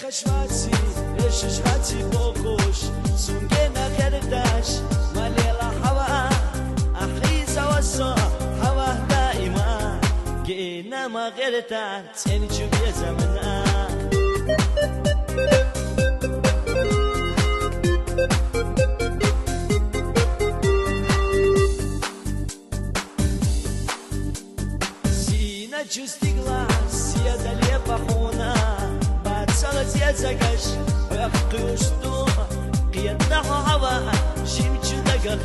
خشماتي ششغاتي بوكوش سونجينا كرداش مليلا حوا أحيز وصا حوا دائما جينا ما غيرتا تنجو بيا زمنا سينا جوستي غلاس سيادة لي بحونا صارت يا زكاش ويقوش دوما قيادنا هوا شيمشو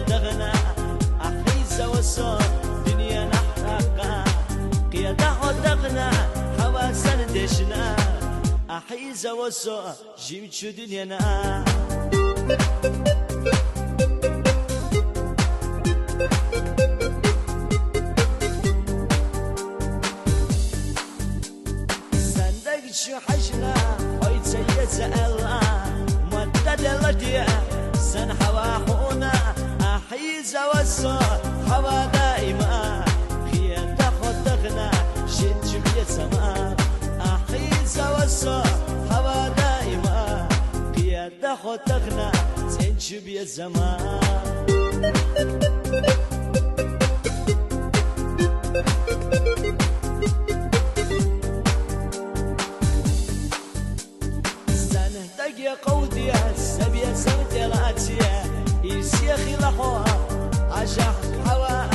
دغنا أحيزة وصا دنيا نحرقا قيادنا دغنا هوا سندشنا أحيزة وصا شيمشو دنيانا شو حجنا هاي تسألنا مدد لدي سن حواحونا أحيزة وصا حوا دائما هي تاخد دغنا شنج بيا زمان أحيزة وصا حوا دائما هي تاخد دغنا شنج بيا زمان يا قودي السبيا سنتلاتيا يسيخي لحوها عشاق حوا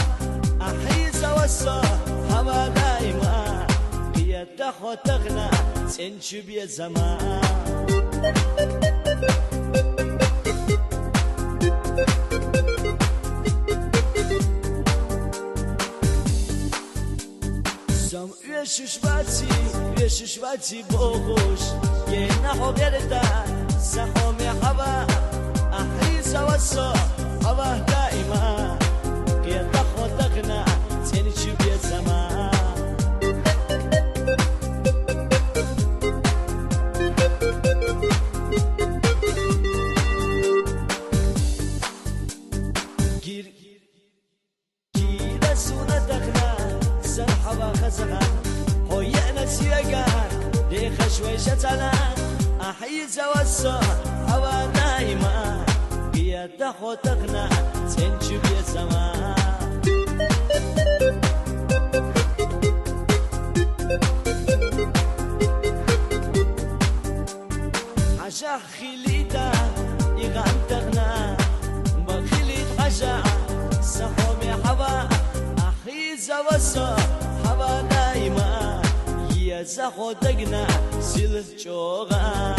أحيزة وصا حوا دائما هي تاخد تغنى تنشو بيا زمان سم يشوشباتي بوغوش ينحو غيرتا سخومي حوا أحيزة وصا حوا دائما هي تاخد تغنى تنشو بيا زمان كيرا سونا تغنى سن حوا خزغا هوينا سياقا ديخ شويشة تلان أحيزة وصا حوا دائما هي تاخد تغنى تنشو بيا زمان حشا خليتا يغام تغنى بخليت حشا سخومي حوا أحيزة وصا حوا دائما هي زخو تغنى سيل جوغا